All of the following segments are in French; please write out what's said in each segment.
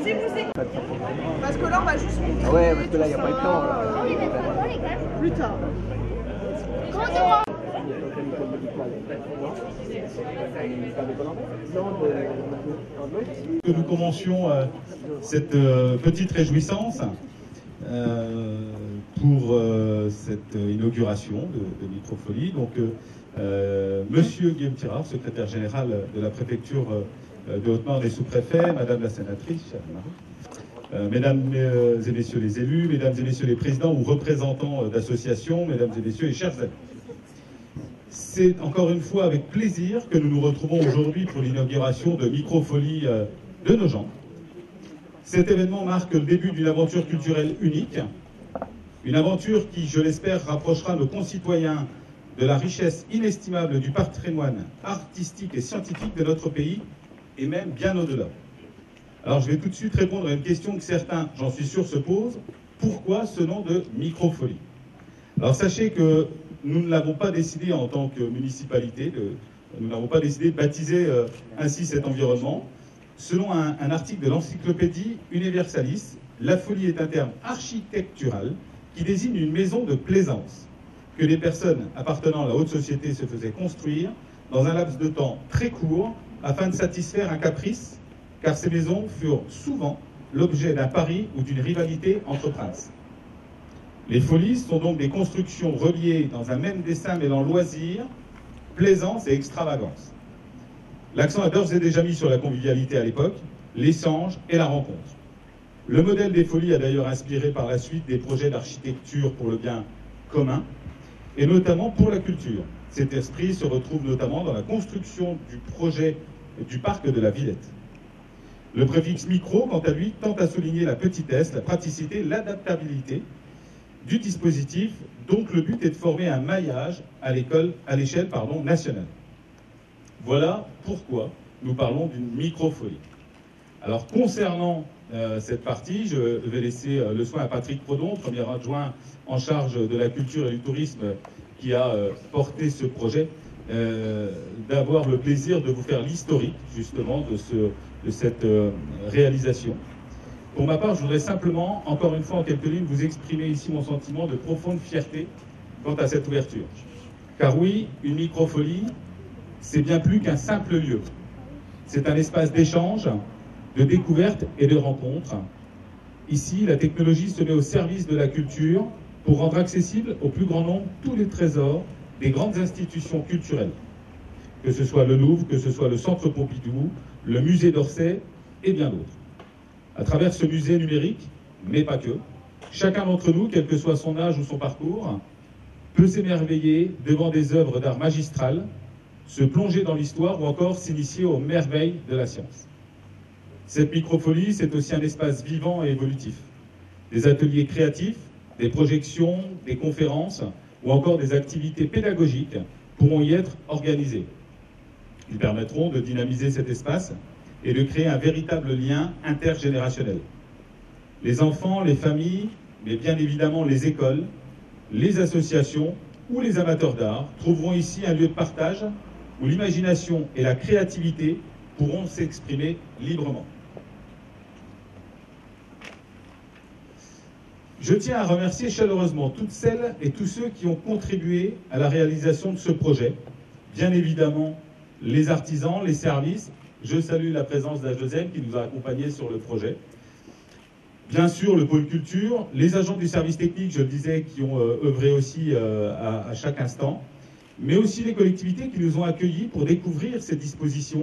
C'est musique. Parce que là, on va juste montrer. Ah ouais, parce que là, il n'y a pas le temps. Là. Plus tard. Que nous commencions cette petite réjouissance pour cette inauguration de Microfolie. Donc, Monsieur Guillaume Tirard, secrétaire général de la préfecture de Haute-Marne et sous-préfet, Madame la sénatrice, Mesdames et Messieurs les élus, Mesdames et Messieurs les présidents ou représentants d'associations, Mesdames et Messieurs les chers amis. C'est encore une fois avec plaisir que nous nous retrouvons aujourd'hui pour l'inauguration de Microfolie de Nogent. Cet événement marque le début d'une aventure culturelle unique, une aventure qui, je l'espère, rapprochera nos concitoyens de la richesse inestimable du patrimoine artistique et scientifique de notre pays, et même bien au-delà. Alors je vais tout de suite répondre à une question que certains, j'en suis sûr, se posent. Pourquoi ce nom de Microfolie? Alors sachez que nous ne l'avons pas décidé en tant que municipalité, nous n'avons pas décidé de baptiser ainsi cet environnement. Selon un article de l'encyclopédie Universalis, la folie est un terme architectural qui désigne une maison de plaisance que les personnes appartenant à la haute société se faisaient construire dans un laps de temps très court afin de satisfaire un caprice, car ces maisons furent souvent l'objet d'un pari ou d'une rivalité entre princes. Les folies sont donc des constructions reliées dans un même dessin mêlant loisir, plaisance et extravagance. L'accent a d'ores et déjà mis sur la convivialité à l'époque, l'échange et la rencontre. Le modèle des folies a d'ailleurs inspiré par la suite des projets d'architecture pour le bien commun, et notamment pour la culture. Cet esprit se retrouve notamment dans la construction du projet du parc de la Villette. Le préfixe micro, quant à lui, tente à souligner la petitesse, la praticité, l'adaptabilité du dispositif, donc le but est de former un maillage à l'échelle nationale. Voilà pourquoi nous parlons d'une microfolie. Alors concernant cette partie, je vais laisser le soin à Patrick Prodon, premier adjoint en charge de la culture et du tourisme qui a porté ce projet, d'avoir le plaisir de vous faire l'historique justement de cette réalisation. Pour ma part, je voudrais simplement, encore une fois en quelques lignes, vous exprimer ici mon sentiment de profonde fierté quant à cette ouverture. Car oui, une microfolie, c'est bien plus qu'un simple lieu. C'est un espace d'échange, de découverte et de rencontre. Ici, la technologie se met au service de la culture pour rendre accessible au plus grand nombre tous les trésors des grandes institutions culturelles. Que ce soit le Louvre, que ce soit le Centre Pompidou, le musée d'Orsay et bien d'autres. À travers ce musée numérique, mais pas que, chacun d'entre nous, quel que soit son âge ou son parcours, peut s'émerveiller devant des œuvres d'art magistrales, se plonger dans l'histoire ou encore s'initier aux merveilles de la science. Cette microfolie, c'est aussi un espace vivant et évolutif. Des ateliers créatifs, des projections, des conférences ou encore des activités pédagogiques pourront y être organisées. Ils permettront de dynamiser cet espace et de créer un véritable lien intergénérationnel. Les enfants, les familles, mais bien évidemment les écoles, les associations ou les amateurs d'art trouveront ici un lieu de partage où l'imagination et la créativité pourront s'exprimer librement. Je tiens à remercier chaleureusement toutes celles et tous ceux qui ont contribué à la réalisation de ce projet. Bien évidemment, les artisans, les services. Je salue la présence d'A2M qui nous a accompagnés sur le projet. Bien sûr, le pôle culture, les agents du service technique, je le disais, qui ont œuvré aussi à chaque instant, mais aussi les collectivités qui nous ont accueillis pour découvrir ce dispositif,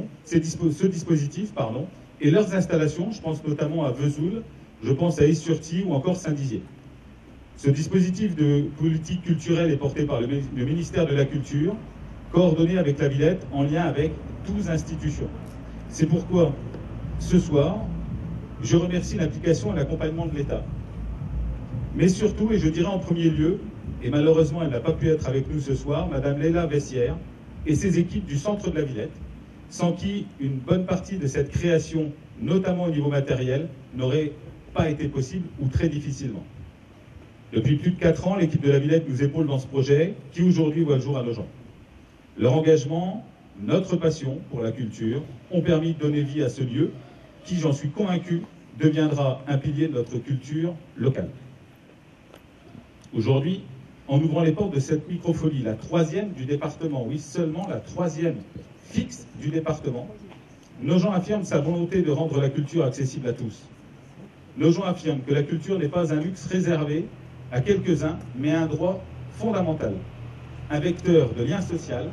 et leurs installations. Je pense notamment à Vesoul, je pense à Is-sur-Tille ou encore Saint-Dizier. Ce dispositif de politique culturelle est porté par le ministère de la Culture, coordonné avec la Villette en lien avec 12 institutions. C'est pourquoi, ce soir, je remercie l'implication et l'accompagnement de l'État. Mais surtout, et je dirais en premier lieu, et malheureusement elle n'a pas pu être avec nous ce soir, Madame Léla Vessière et ses équipes du Centre de la Villette, sans qui une bonne partie de cette création, notamment au niveau matériel, n'aurait pas été possible ou très difficilement. Depuis plus de 4 ans, l'équipe de la Villette nous épaule dans ce projet qui aujourd'hui voit le jour à Nogent. Leur engagement, notre passion pour la culture ont permis de donner vie à ce lieu qui, j'en suis convaincu, deviendra un pilier de notre culture locale. Aujourd'hui, en ouvrant les portes de cette microfolie, la 3e du département, oui, seulement la 3e fixe du département, Nogent affirme sa volonté de rendre la culture accessible à tous. Nogent affirme que la culture n'est pas un luxe réservé à quelques-uns, mais un droit fondamental, un vecteur de lien social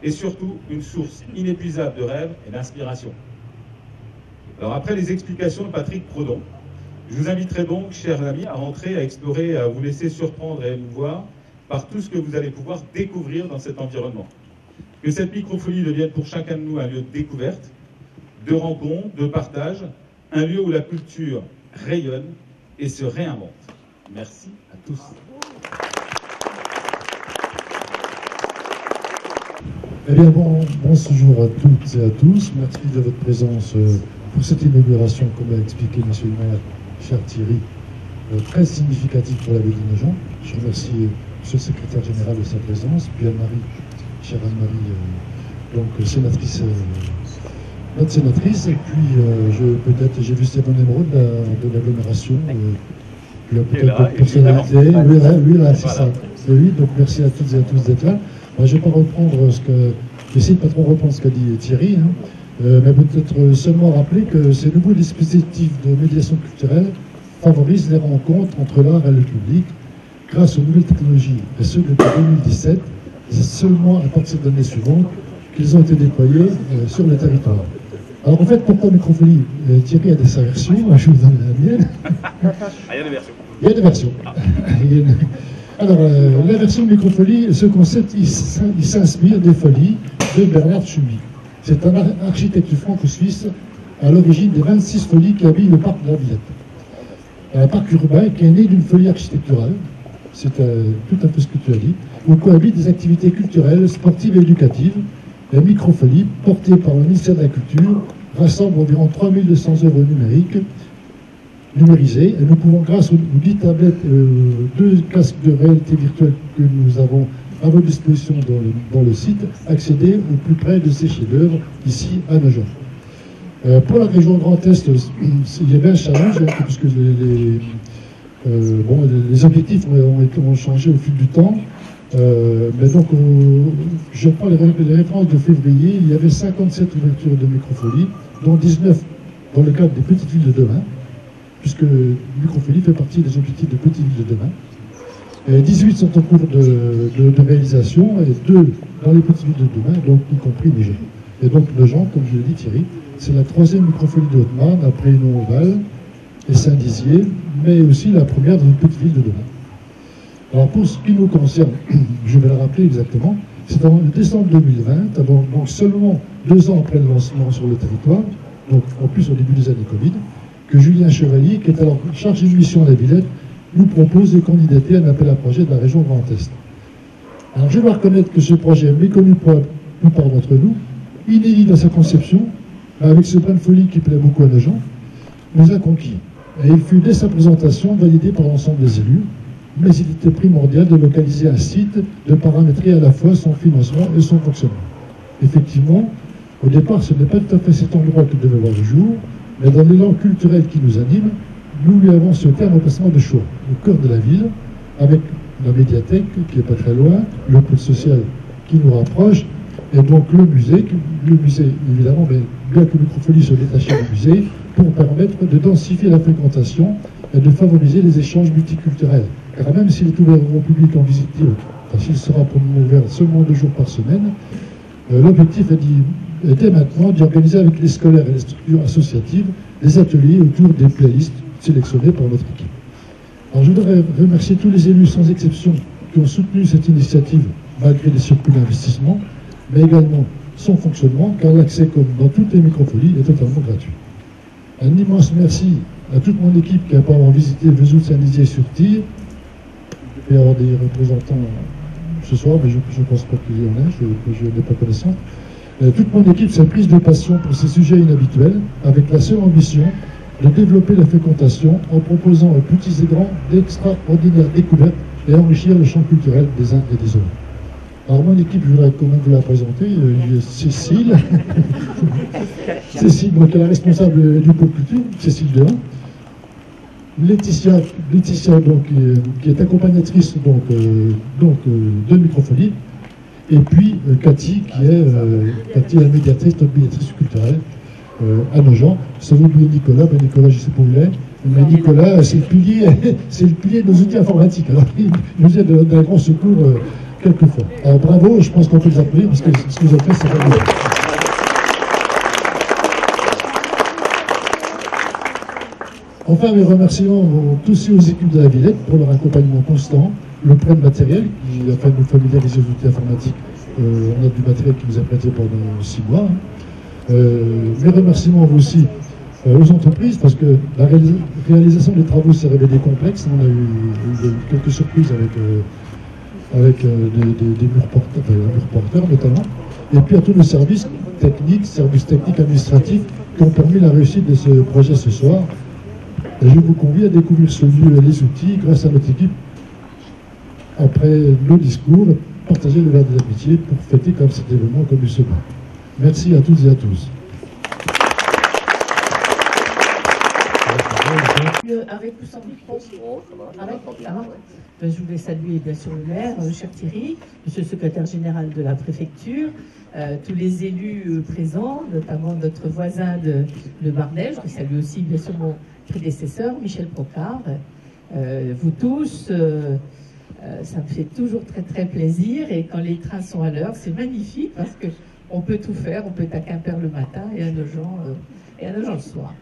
et surtout une source inépuisable de rêves et d'inspiration. Alors après les explications de Patrick Prodon, je vous inviterai donc, chers amis, à rentrer, à explorer, à vous laisser surprendre et à nous voir par tout ce que vous allez pouvoir découvrir dans cet environnement. Que cette microfolie devienne pour chacun de nous un lieu de découverte, de rencontre, de partage, un lieu où la culture rayonne et se réinvente. Merci à tous. Eh bien, bonjour à toutes et à tous. Merci de votre présence pour cette inauguration, comme l'a expliqué M. le maire, cher Thierry, très significative pour la ville de Nogent. Je remercie M. le secrétaire général de sa présence, puis Anne-Marie, chère Anne-Marie, donc sénatrice, notre sénatrice, et puis j'ai vu Stéphane Émeraude de l'agglomération, qui a peut-être d'autres personnalités. Oui, là, c'est ça. C'est lui, donc merci à toutes et à tous d'être là. Moi, je ne vais pas reprendre j'essaie de pas trop reprendre ce qu'a dit Thierry, mais peut-être seulement rappeler que ces nouveaux dispositifs de médiation culturelle favorisent les rencontres entre l'art et le public grâce aux nouvelles technologies, et ce depuis 2017. C'est seulement à partir de l'année suivante qu'ils ont été déployés sur le territoire. Alors en fait, pourquoi microfolie? Thierry a des sa version, moi je vous donne la mienne. Il y a des versions. Il y a des versions. Alors, la version microfolie, ce concept, il s'inspire des folies de Bernard Tschumi. C'est un architecte franco-suisse à l'origine des 26 folies qui habillent le parc de la Villette. Un parc urbain qui est né d'une folie architecturale, c'est tout un peu ce que tu as dit, où cohabitent des activités culturelles, sportives et éducatives. La microfolie, portée par le ministère de la Culture, rassemble environ 3200 œuvres numérisées, et nous pouvons, grâce aux 10 tablettes, 2 casques de réalité virtuelle que nous avons à votre disposition dans le site, accéder au plus près de ces chefs-d'œuvre ici à Nogent. Pour la région Grand Est, il y avait un challenge, puisque les objectifs ont changé au fil du temps. Mais donc, je prends les références de février, il y avait 57 ouvertures de microfolie, dont 19 dans le cadre des petites villes de demain, puisque microfolie fait partie des objectifs de petites villes de demain. Et 18 sont en cours de réalisation, et 2 dans les petites villes de demain, donc y compris Niger. Et donc Nogent, comme je l'ai dit Thierry, c'est la 3e microfolie de Haute-Marne, après Hénon-Oval et Saint-Dizier, mais aussi la première dans une petite ville de demain. Alors pour ce qui nous concerne, je vais le rappeler exactement, c'est en décembre 2020, donc seulement 2 ans après le lancement sur le territoire, donc en plus au début des années Covid, que Julien Chevalier, qui est alors chargé de mission à la Villette, nous propose de candidater à un appel à projet de la région Grand Est. Alors je dois reconnaître que ce projet, méconnu pour la plupart d'entre nous, inédit dans sa conception, avec ce plein de folie qui plaît beaucoup à Nogent, nous a conquis. Et il fut dès sa présentation validé par l'ensemble des élus, mais il était primordial de localiser un site, de paramétrer à la fois son financement et son fonctionnement. Effectivement, au départ, ce n'est pas tout à fait cet endroit qui devait voir le jour, mais dans l'élan culturel qui nous anime, nous lui avons souhaité un emplacement de choix, au cœur de la ville, avec la médiathèque qui n'est pas très loin, le pôle social qui nous rapproche, et donc le musée évidemment, mais bien que Microfolie se détachait du musée, pour permettre de densifier la fréquentation et de favoriser les échanges multiculturels. Car même s'il est ouvert au public en visite libre, parce qu'il sera pour nous ouvert seulement 2 jours par semaine, l'objectif est dès maintenant d'y organiser avec les scolaires et les structures associatives des ateliers autour des playlists sélectionnées par notre équipe. Alors je voudrais remercier tous les élus sans exception qui ont soutenu cette initiative malgré les surplus d'investissement, mais également son fonctionnement, car l'accès, comme dans toutes les microfolies, est totalement gratuit. Un immense merci à toute mon équipe qui a apparemment visité Vesoul-Saint-Dizier-sur-Tille. Il va y avoir des représentants ce soir, mais je ne pense pas qu'il y en ait, je n'ai pas connaissance. Toute mon équipe s'est prise de passion pour ces sujets inhabituels, avec la seule ambition de développer la fréquentation en proposant aux petits et grands d'extraordinaires découvertes et enrichir le champ culturel des uns et des autres. Alors mon équipe, je voudrais quand même vous la présenter, Cécile. Cécile, qui est la responsable du pôle culture, Cécile Dehain. Laetitia donc, qui est accompagnatrice de Microfolie, et puis Cathy qui est la médiatrice culturelle à Nogent. Sans oublier Nicolas, Nicolas je sais pas où il est, mais Nicolas c'est le pilier de nos outils informatiques. Alors, il nous aide d'un grand secours quelquefois. Alors bravo, je pense qu'on peut les applaudir parce que ce que vous avez fait c'est vraiment. Enfin, mes remerciements vont aussi aux équipes de la Villette pour leur accompagnement constant, le prêt de matériel qui a fait nous familiariser aux outils informatiques. On a du matériel qui nous a prêté pendant 6 mois. Mes remerciements vont aussi aux entreprises parce que la réalisation des travaux s'est révélée complexe. On a eu quelques surprises avec des murs porteurs notamment. Et puis à tous les services techniques administratifs qui ont permis la réussite de ce projet ce soir. Et je vous convie à découvrir ce lieu et les outils grâce à notre équipe. Après nos discours, partager le verre des amitiés pour fêter comme cet événement comme il se doit. Merci à toutes et à tous. Avec ou sans micro? Je voulais saluer bien sûr le maire, cher Thierry, monsieur le secrétaire général de la préfecture, tous les élus présents, notamment notre voisin de Barnet. Je salue aussi bien sûr mon prédécesseur, Michel Procard. Vous tous, ça me fait toujours très très plaisir, et quand les trains sont à l'heure, c'est magnifique parce que on peut tout faire. On peut être à Quimper le matin et à Nogent le soir.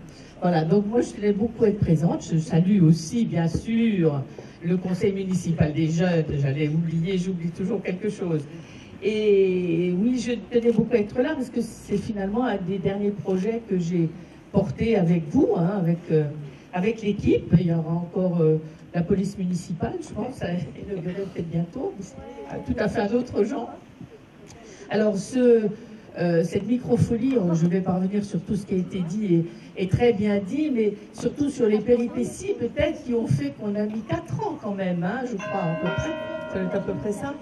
Voilà, donc moi je voulais beaucoup être présente. Je salue aussi bien sûr le conseil municipal des jeunes. J'allais oublier, j'oublie toujours quelque chose. Et oui, je tenais beaucoup à être là parce que c'est finalement un des derniers projets que j'ai porté avec vous, hein, avec l'équipe. Il y aura encore la police municipale, je pense, à inaugurer peut-être bientôt. Tout à fait un autre genre. Alors cette microfolie, je vais parvenir sur tout ce qui a été dit et très bien dit, mais surtout sur les péripéties peut-être qui ont fait qu'on a mis 4 ans quand même, hein, je crois à peu près, ça va être à peu près ça,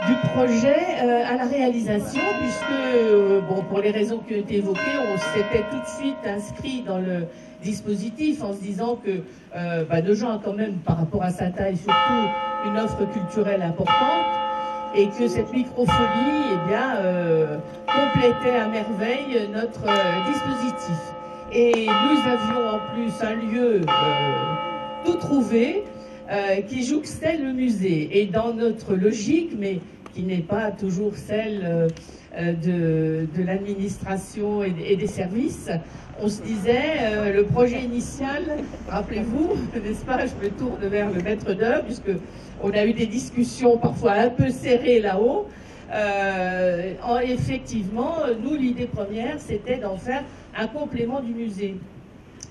du projet à la réalisation, puisque bon, pour les raisons qui ont été évoquées, on s'était tout de suite inscrit dans le dispositif en se disant que Nogent a quand même par rapport à sa taille surtout une offre culturelle importante, et que cette microfolie complétait à merveille notre dispositif. Et nous avions en plus un lieu tout trouvé qui jouxtait le musée. Et dans notre logique, mais qui n'est pas toujours celle de l'administration et des services, on se disait, le projet initial, rappelez-vous, n'est-ce pas, je me tourne vers le maître d'œuvre, puisque on a eu des discussions parfois un peu serrées là-haut. Effectivement, nous, l'idée première, c'était d'en faire un complément du musée.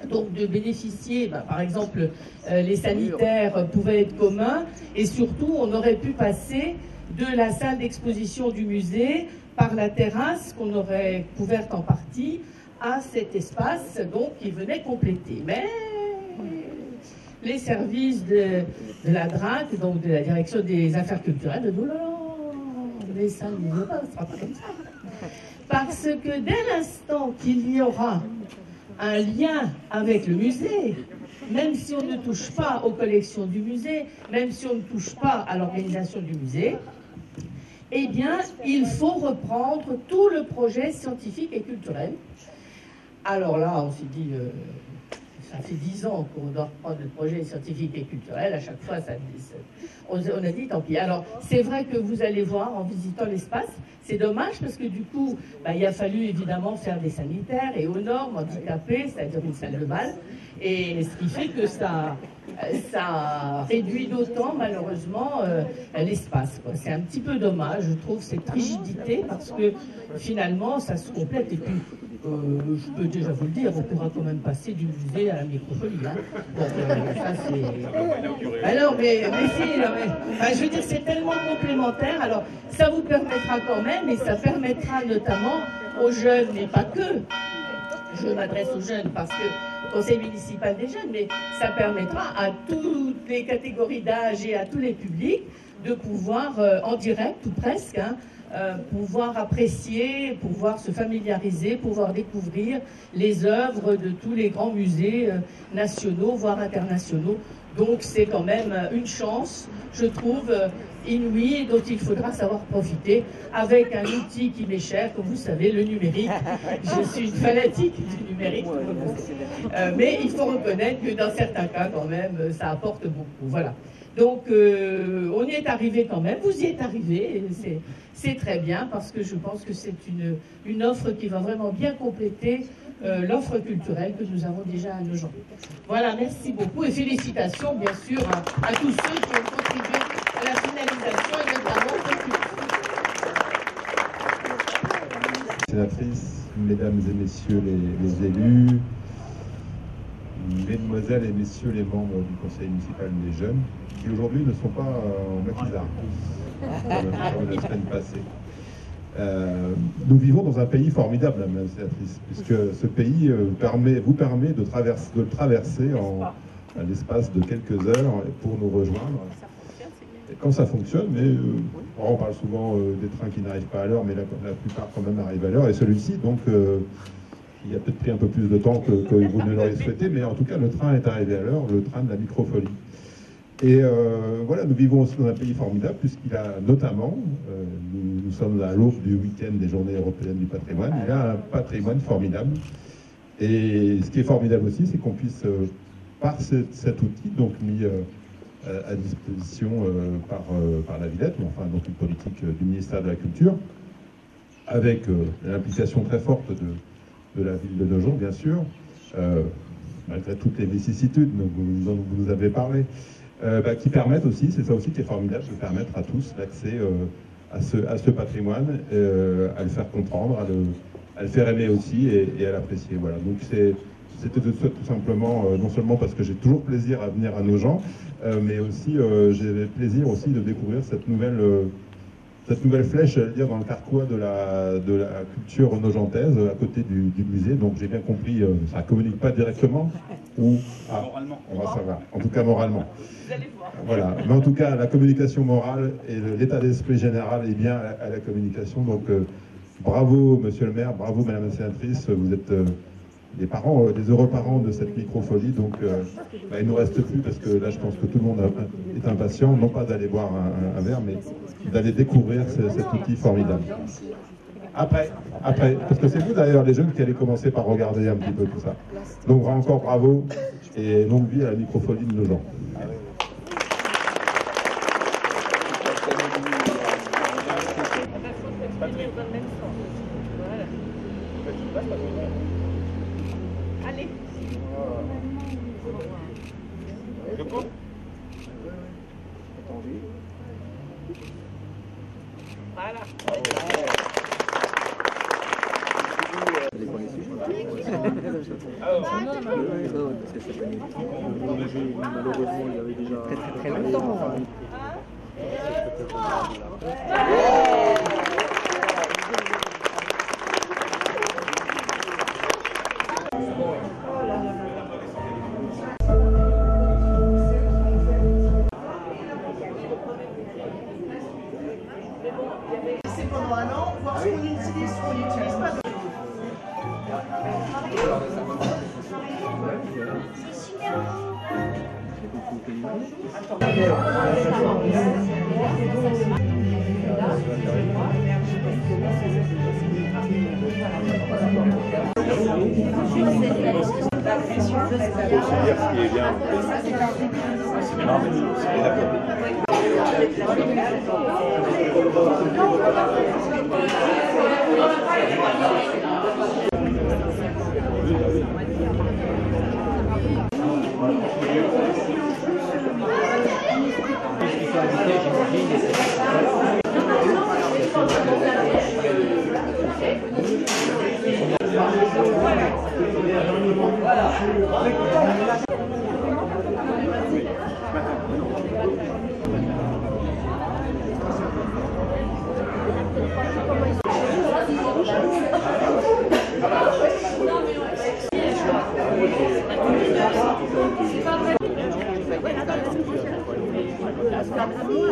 Donc de bénéficier, par exemple, les sanitaires pouvaient être communs, et surtout, on aurait pu passer de la salle d'exposition du musée par la terrasse qu'on aurait couverte en partie à cet espace donc qui venait compléter. Mais les services de la DRAC, donc de la Direction des Affaires Culturelles, de mais ça ne sera pas comme ça. Parce que dès l'instant qu'il y aura un lien avec le musée, même si on ne touche pas aux collections du musée, même si on ne touche pas à l'organisation du musée, eh bien, il faut reprendre tout le projet scientifique et culturel. Alors là, on s'est dit, ça fait 10 ans qu'on doit reprendre le projet scientifique et culturel, à chaque fois, on a dit tant pis. Alors, c'est vrai que vous allez voir en visitant l'espace, c'est dommage parce que du coup, il a fallu évidemment faire des sanitaires et aux normes handicapées, c'est-à-dire une salle de bal, et ce qui fait que ça réduit d'autant malheureusement l'espace. C'est un petit peu dommage, je trouve, cette rigidité, parce que finalement, ça se complète. Et puis, je peux déjà vous le dire, on pourra quand même passer du musée à la microfolie. Hein. Donc, ça, c'est... Alors, mais si, je veux dire, c'est tellement complémentaire. Alors, ça vous permettra quand même, et ça permettra notamment aux jeunes, mais pas que. Je m'adresse aux jeunes parce que conseil municipal des jeunes, mais ça permettra à toutes les catégories d'âge et à tous les publics de pouvoir, en direct ou presque, hein, pouvoir apprécier, pouvoir se familiariser, pouvoir découvrir les œuvres de tous les grands musées nationaux, voire internationaux. Donc c'est quand même une chance, je trouve, inouïe, dont il faudra savoir profiter avec un outil qui m'est cher, comme vous savez, le numérique. Je suis une fanatique du numérique, mais il faut reconnaître que dans certains cas, quand même, ça apporte beaucoup. Voilà. Donc, on y est arrivé quand même, vous y êtes arrivé, c'est très bien, parce que je pense que c'est une offre qui va vraiment bien compléter l'offre culturelle que nous avons déjà à Nogent. Voilà, merci beaucoup, et félicitations, bien sûr, à tous ceux qui ont contribué à la finalisation, et notamment au culture. Sénatrice, mesdames et messieurs les élus, mesdemoiselles et messieurs les membres du conseil municipal des jeunes, qui aujourd'hui ne sont pas en maquisard, comme la semaine passée. Nous vivons dans un pays formidable, madame la sénatrice, puisque ce pays vous permet de le traverser en l'espace de quelques heures pour nous rejoindre. Et quand ça fonctionne, mais on parle souvent des trains qui n'arrivent pas à l'heure, mais la plupart quand même arrivent à l'heure, et celui-ci, donc, il a peut-être pris un peu plus de temps que vous ne l'auriez souhaité, mais en tout cas, le train est arrivé à l'heure, le train de la microfolie. Et voilà, nous vivons aussi dans un pays formidable, puisqu'il a notamment, nous sommes à l'aube du week-end des Journées européennes du patrimoine, il a un patrimoine formidable. Et ce qui est formidable aussi, c'est qu'on puisse, par cet outil, donc mis à disposition par la Villette, ou enfin donc une politique du ministère de la Culture, avec l'implication très forte de la ville de Nogent, bien sûr, malgré toutes les vicissitudes dont vous nous avez parlé, qui permettent aussi, c'est ça aussi qui est formidable, de permettre à tous l'accès à ce patrimoine, à le faire comprendre, à le faire aimer aussi et à l'apprécier. Voilà. Donc c'était tout simplement, non seulement parce que j'ai toujours plaisir à venir à Nogent, mais aussi j'ai le plaisir aussi de découvrir cette nouvelle flèche, j'allais dire, dans le carquois de la culture nogentaise, à côté du musée. Donc j'ai bien compris, ça ne communique pas directement, ou moralement. On va savoir, en tout cas moralement. Vous allez voir. Voilà, mais en tout cas la communication morale et l'état d'esprit général est bien à la communication. Donc bravo monsieur le maire, bravo madame la sénatrice, vous êtes des parents, des heureux parents de cette microfolie. Donc il ne nous reste plus, parce que là je pense que tout le monde est impatient, non pas d'aller boire un verre, mais d'aller découvrir cet outil formidable. Après, parce que c'est vous d'ailleurs les jeunes qui allez commencer par regarder un petit peu tout ça. Donc encore bravo et longue vie à la microfolie de Nogent. Allez. Le coup ? Voilà. Malheureusement, il y avait déjà très longtemps. C'est pendant un an, voir ce qu'on utilise, ce qu'on n'utilise pas. C'est pas vrai.